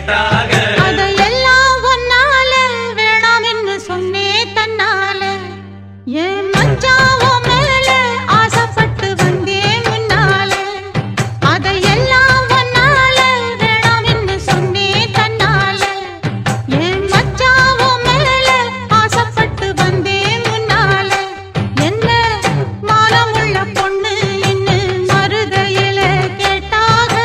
கேட்டாக. அதையெல்லாம் ஒன்னால வேணாம் என்று சொன்னே தன்னால என் மச்சாவோ மேல ஆசைப்பட்டு வந்தேன் முன்னால. அதையெல்லாம் ஒன்னால வேணாம் என்று சொன்னே தன்னால என் மச்சாவோ மேல ஆசைப்பட்டு வந்தேன் முன்னால. என்ன மானமுள்ள பொண்ணு இன்னு மருதையில கேட்டாக.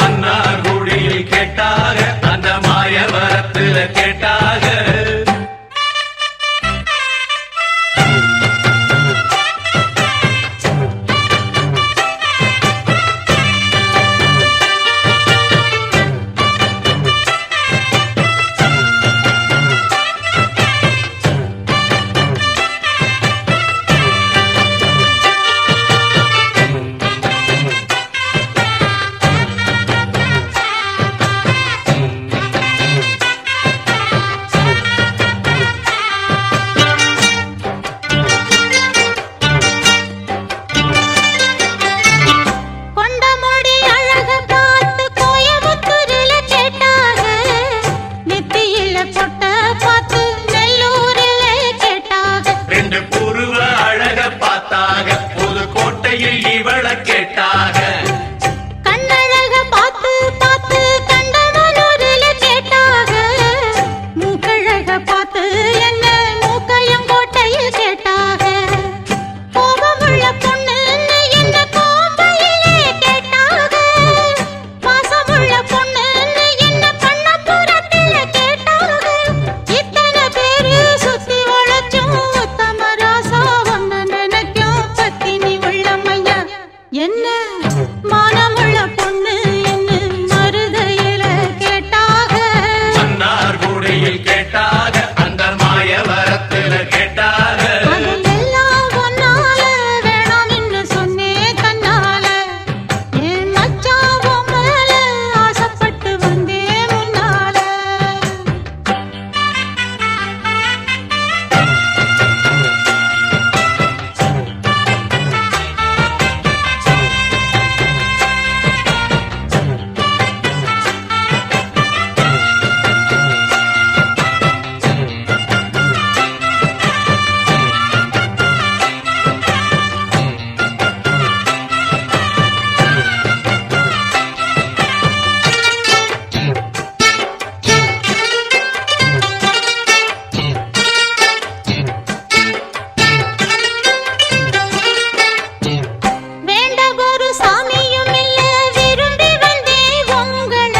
மன்னார் குடியில் கேட்டாக, அந்த மாயவரத்துல கேட்டாக. கொண்டமுடி அழக பார்த்து கோயமுத்தூரில கேட்டாக. நெத்தியில பொட்ட பார்த்து நெல்லூரில கேட்டாக. ரெண்டு புருவ அழக பார்த்தாக, புதுக்கோட்டையில் இவள கேட்டாக. கண்ணழக பார்த்து பார்த்து கண்டமனூரில கேட்டாக. மூக்கழக பார்த்து என்ன மூக்கையங்கோட்டையில் கேட்டாக. கோபமுள்ள பொண்ணு என்ன கோம்பையிலே கேட்டாக. பாசமுள்ள பொண்ணு என்ன பண்ணப்புறத்தில கேட்டாக. இத்தனை பேரு சுத்தி வளைச்சும் உத்தம ராசா ஒன்ன நினைக்கும் பத்தினி உள்ளமையா. என்ன மானமுள்ள பொண்ணு என்ன மருதையில கேட்டாக. மன்னார் குடியில் கேட்டாக, அந்த மாயவரத்துல கேட்டாக. அதையெல்லாம் ஒன்னால வேணாம் என்று சொன்னே தன்னால என் மச்சாவோ மேல ஆசைப்பட்டு வந்தேன் முன்னால. வேண்ட ஒரு சாமியும் இல்ல விரும்பி வந்தேன் உங்கள.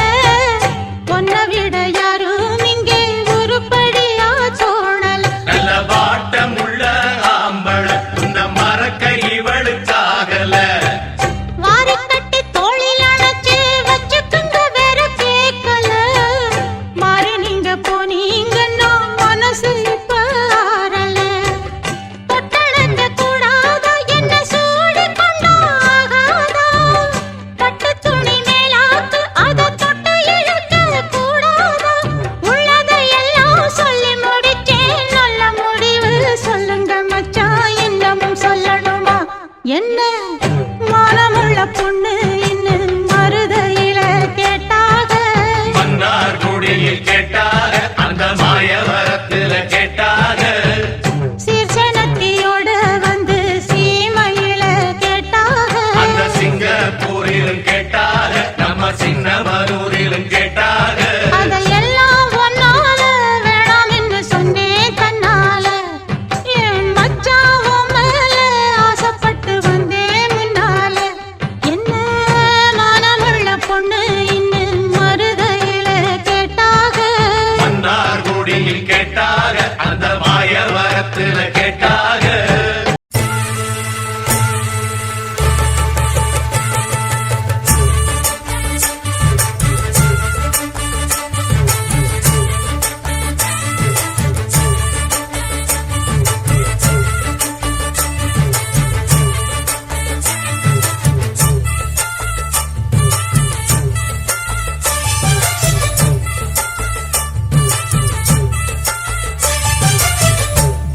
பொன்ன விட யாரும் இங்கே உருப்படியா தோணல. நல்ல வாட்டமுள்ள ஆம்பள, உன்ன மறக்க இவளுக்காகல. வாரி கட்டி தோளில் அணைச்சு வச்சுக்குங்க வேற கேட்கல. மாறி நீங்க போனீங்கன்னா மனசு இப்ப ஆறல. தொட்டணைக்க கூடாதா என்ன சூடு கொண்டா ஆகாதா. பட்டு துணி மேலாக்கு அத தொட்டு இழுக்க கூடாதா. உள்ளதையெல்லாம் சொல்லி முடிச்சேன், நல்ல முடிவு சொல்லுங்க மச்சான், இன்னமும் சொல்லணுமா. என்ன மானமுள்ள பொண்ணு இன்னும் மருதையில கேட்டாக. மன்னார் குடியில் கேட்டாக, அந்த மாயவரத்துல கேட்டாக. சீர்சனத்தியோட வந்து சீமையில கேட்டாக. அந்த சிங்கப்பூரிலும் கேட்டாக, நம்ம சின்னமனூரிலும் கேட்டாக. அதையெல்லாம் ஒன்னால வேணாம் என்று சொன்னே தன்னால என் மச்சாவோ மேல ஆசைப்பட்டு வந்தேன் முன்னால. என்ன மானமுள்ள பொண்ணு இன்னும் மருதையில கேட்டாக. மன்னார் குடியில் கேட்டாக, அந்த மாயவரத்துல கேட்டாக.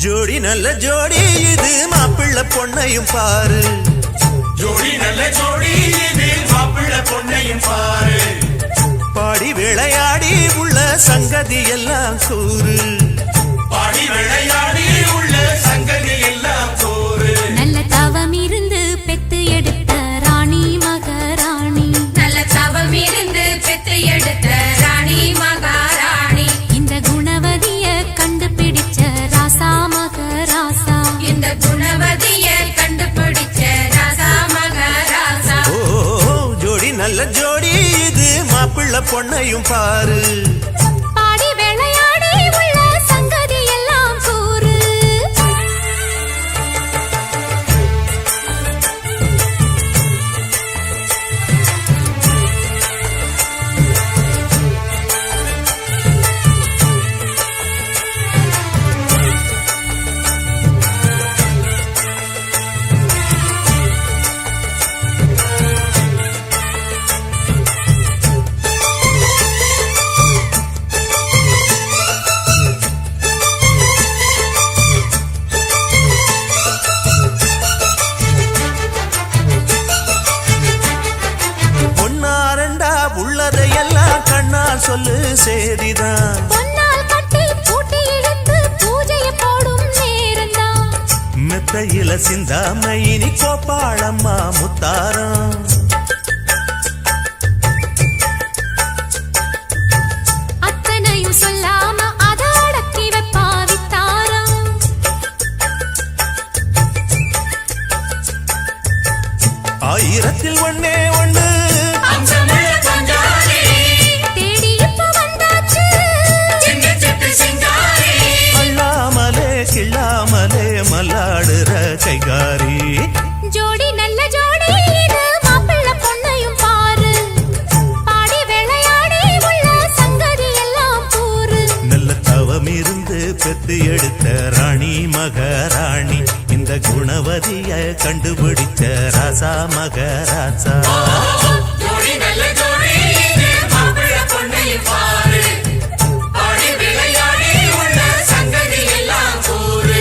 ஜோடி நல்ல ஜோடி இது மாப்பிள்ளை பொண்ணையும் பாரு. ஜோடி நல்ல ஜோடி இது மாப்பிள்ளை பொண்ணையும் பாரு. பாடி விளையாடி உள்ள சங்கதி எல்லாம் கூறு பாடி விளையாடி உள்ள சங்கதி எல்லாம் கூறு நல்ல தவம் இருந்து பெத்து எடுத்த ராணி மகாராணி நல்ல தவம் இருந்து பெத்து எடுத்த ராணி மகாராணி இந்த குணவதிய கண்டுபிடிச்ச ராசா மகராசா இந்த குணவதிய கண்டுபிடிச்ச ராசா மகாராசா ஓ ஜோடி நல்ல ஜோடி இது மாப்பிள்ள பொண்ணையும் பாரு பாடி விளையாடி உள்ள சங்கதி எல்லாம் கூறு பொன்னாரண்டா உள்ளதையெல்லாம் கண்ணால் சொல்லு சேதிதான் பொன்னால் கட்டி பூட்டி இழுத்து பூஜையை போடும் நேரம்தான் மெத்தையில சிந்தாம இனி கோப்பாளம்மா முத்தாரம் அத்தனையும் சொல்லாம அத அடக்கி வைப்பா வித்தாரம் ஆயிரத்தில் ஒண்ணே ஒண்ணு அம்சமுள்ள கொஞ்சாரி தேடி இப்ப வந்தாச்சு சின்ன சிட்டு சிங்காரி அள்ளாமலே கிள்ளாமலே மல்லாடுற கைகாரி ஜோடி நல்ல ஜோடி இது மாப்பிள்ள பொண்ணையும் பாரு பாடி விளையாடி உள்ள சங்கதி எல்லாம் கூறு நல்ல தவம் இருந்து பெத்து எடுத்த ராணி மகாராணி இந்த குணவதிய கண்டுபிடிச்ச ராசா மகராசா ஜோடி நல்ல ஜோடி இது மாப்பிள்ளை பொண்ணையும் பாரு பாடி விளையாடி உள்ள சங்கதி எல்லாம் கூறு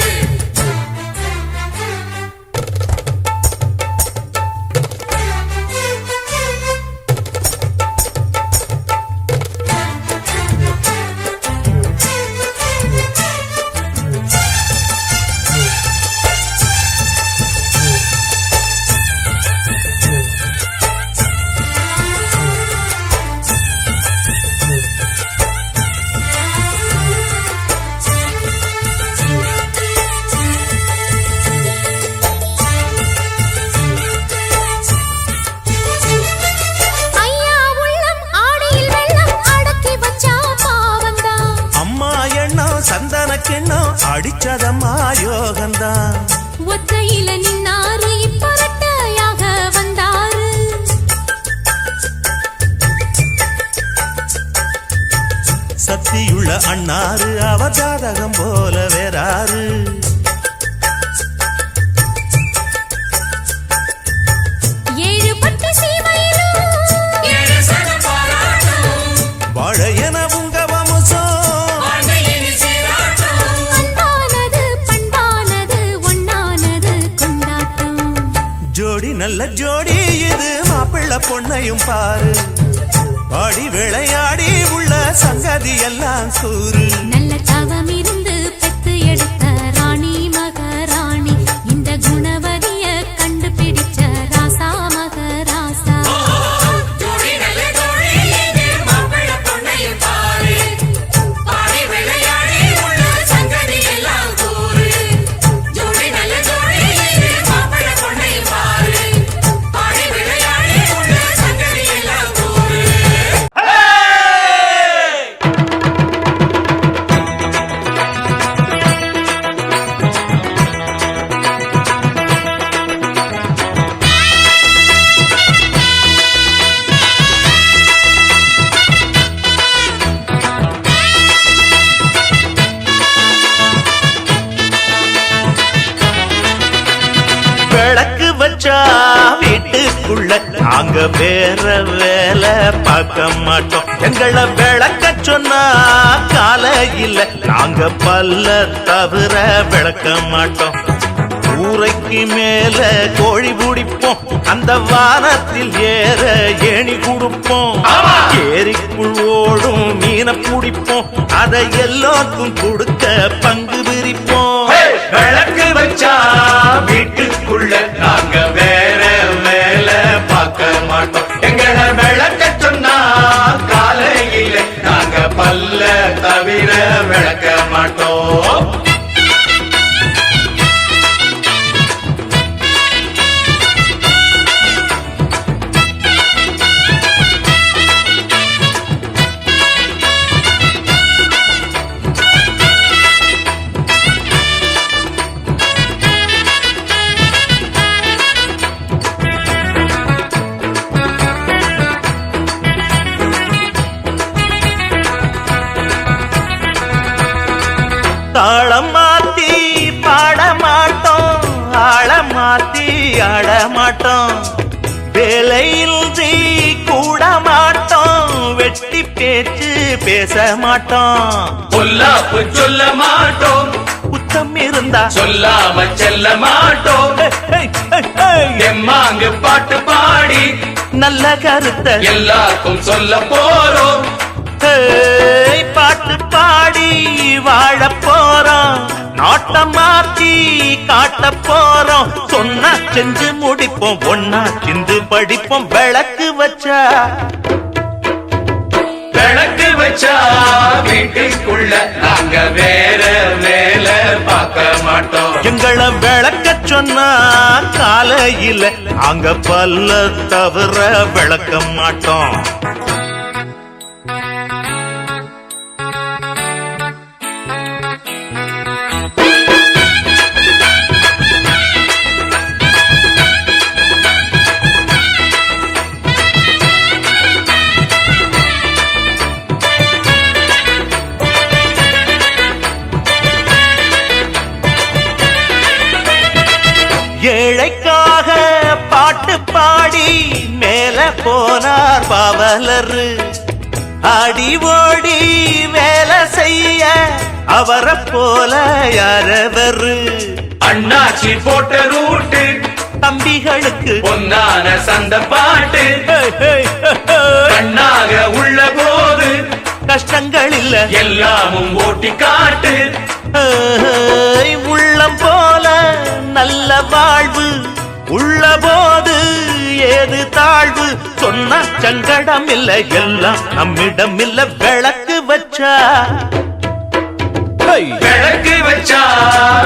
ஐயா உள்ளம் ஆடியில் வெள்ளம் அடக்கி வச்சா பாவந்தான் அம்மா எண்ணம் சந்தன கிண்ணம் அடிச்சதம்மா யோகந்தான் ஒத்தையில நின்னாரு இப்ப ரெட்டையாக வந்தாரு சக்தியுள்ள அண்ணாரு அவ ஜாதகம் போல வேறாரு ஏழு பட்டு சீமையிலும் ஏழு சனம் பாராட்டும் வாழையன உங்க வம்சம் வாழ்க்கையினி சீராட்டும் அன்பானது பண்பானது ஒண்ணானது கொண்டாட்டம் ஜோடி நல்ல ஜோடி இது மாப்பிள்ள பொண்ணையும் பாரு பாடி விளையாடி உள்ள சங்கதி எல்லாம் கூறு நல்ல தவம் இருந்து பெத்து எடுத்த ராணி மகாராணி இந்த குணவதிய கண்டுபிடிச்ச ராசா மகராசா ஜோடி நல்ல ஜோடி இது மாப்பிள்ளை பொண்ணையும் பாரு பாடி விளையாடி உள்ள சங்கதி எல்லாம் கூறு ஜோடி நல்ல ஜோடி இது மாப்பிள்ளை பொண்ணையும் பாரு பாடி விளையாடி உள்ள சங்கதி எல்லாம் கூறு விளக்கு வச்சா வீட்டுக்குள்ள நாங்க வேற வேலை பார்க்க மாட்டோம் எங்களை விளக்க சொன்னா கால இல்ல நாங்க பல்ல தவிர விளக்க மாட்டோம் கூரைக்கு மேல கோழி பிடிப்போம், அந்த வானத்தில் ஏற ஏணி கொடுப்போம். ஏரிக்குள் ஓடும் மீனை பிடிப்போம், அதை எல்லோருக்கும் கொடுக்க பங்கு பிரிப்போம். விளக்கு வச்சா வீட்டுக்குள்ள நாங்க வேற வேலை பார்க்க மாட்டோம். எங்களை விளக்க சொன்னா காலையில நாங்க பல்ல தவிர விளக்க மாட்டோம். தாளம் மாத்தி பாட மாட்டோம், ஆள மாத்தி ஆட மாட்டோம். வேலையின்றி கூட மாட்டோம், வெட்டி பேச்சு பேச மாட்டோம். பொல்லாப்பு சொல்ல மாட்டோம், குத்தம் இருந்தா சொல்லாம செல்ல மாட்டோம். எம்மாங்கு பாட்டு பாடி நல்ல கருத்தை எல்லாருக்கும் சொல்ல போறோம். பாட்டு பாடி வாழ போறோம், நாட்டம் மாத்தி காட்ட போறோம். சொன்னா செஞ்சு முடிப்போம், ஒன்னா சிந்து படிப்போம். விளக்கு வச்சா விளக்கு வச்சா வீட்டுக்குள்ள நாங்க வேற வேலை பார்க்க மாட்டோம். எங்களை விளக்க சொன்னா காலையில நாங்க பல்ல தவிர விளக்க மாட்டோம். ஏழைக்காக பாட்டு பாடி மேல போனார் பாவலரு. ஆடி ஓடி வேலை செய்ய அவரை போல யாரவரு. அண்ணாச்சி போட்ட ரூட்டு தம்பிகளுக்கு பொன்னான சந்த பாட்டு கண்ணாக உள்ள போது கஷ்டங்கள் இல்ல எல்லாமும் ஓட்டி காட்டு. உள்ளம் போல நல்ல வாழ்வு உள்ள போது ஏது தாழ்வு. சொன்ன சங்கடம் இல்ல, எல்லாம் நம்மிடம் இல்ல. விளக்கு வச்சா விளக்கு வச்சா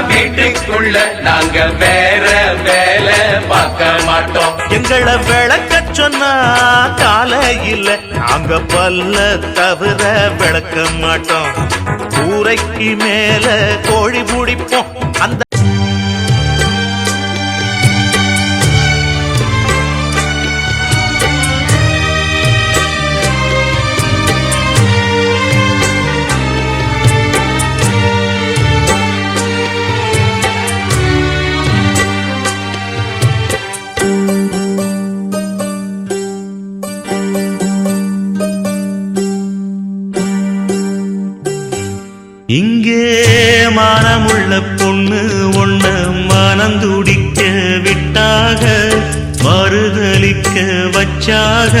வீட்டுக்குள்ள நாங்க வேற வேலை பார்க்க மாட்டோம். எங்களை விளக்க சொன்னா காலையில நாங்க பல்ல தவிர விளக்க மாட்டோம். கூரைக்கு மேல கோழி பிடிப்போம், அந்த இங்கே மானமுள்ள பொண்ணு ஒண்ண மனந்துடிக்க விட்டாக, மறுதலிக்க வச்சாக,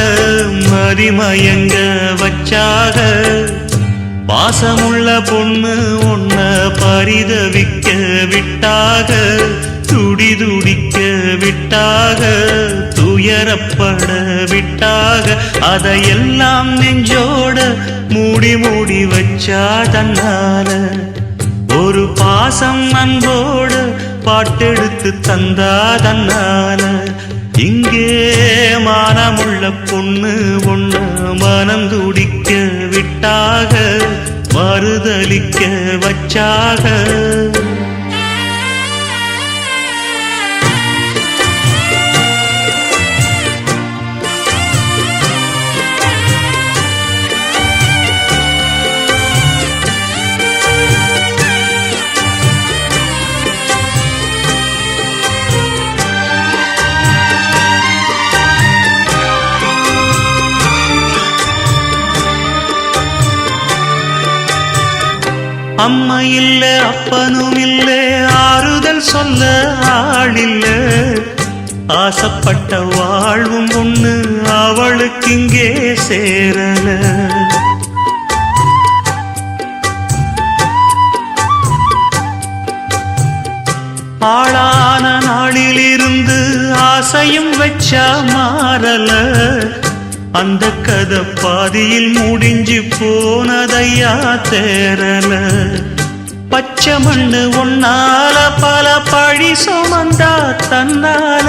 மதிமயங்க வச்சாக. பாசமுள்ள பொண்ணு ஒண்ண பரிதவிக்க விட்டாக, துடிதுடிக்க விட்டாக, துயரப்பட விட்டாக. அதையெல்லாம் நெஞ்சோட மூடி மூடி வச்சா தன்னால. ஒரு பாசம் அன்போடு பாட்டெடுத்து தந்தா தன்னால. இங்கே மானமுள்ள பொண்ணு ஒண்ணு மனம் துடிக்க விட்டாக, மறுதலிக்க வச்சாக. அம்மா இல்ல அப்பனும் இல்ல ஆறுதல் சொல்ல ஆளில்ல ஆசைப்பட்ட வாழ்வும் ஒண்ணு அவளுக்கு இங்கே சேரல ஆளான நாளிலிருந்து ஆசையும் வச்சா மாறல அந்த கதை பாதியில் முடிஞ்சு போனதையா தேரல பச்சை மண்ணு ஒன்னால பல பழி சுமந்தா தன்னால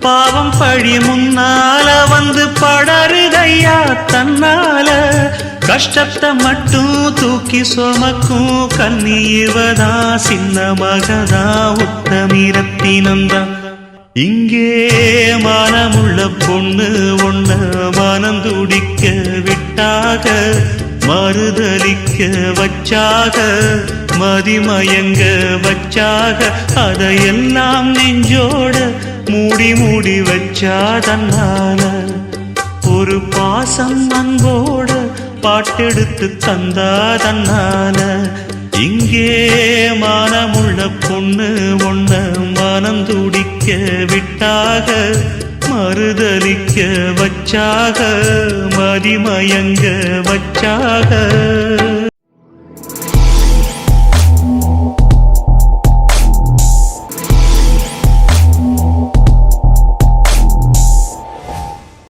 பாவம் பழி முன்னால வந்து படருதையா தன்னால கஷ்டத்தை மட்டும் தூக்கி சுமக்கும் கண்ணீவதா சின்ன மகதா உத்தமிரத்தினந்தா இங்கே மனமுள்ள பொண்ணு ஒண்ண மனம் துடிக்க விட்டாக மறுதலிக்க வச்சாக மதிமயங்க வச்சாக அதையெல்லாம் நெஞ்சோட மூடி மூடி வச்சா தன்னால ஒரு பாசம் அன்போட பாட்டெடுத்து தந்தா தன்னால இங்கே மனமுள்ள பொண்ணு ஒண்ண மனம் துடிக்க விட்டாக மறுதலிக்க வச்சாக மதிமயங்க வச்சாக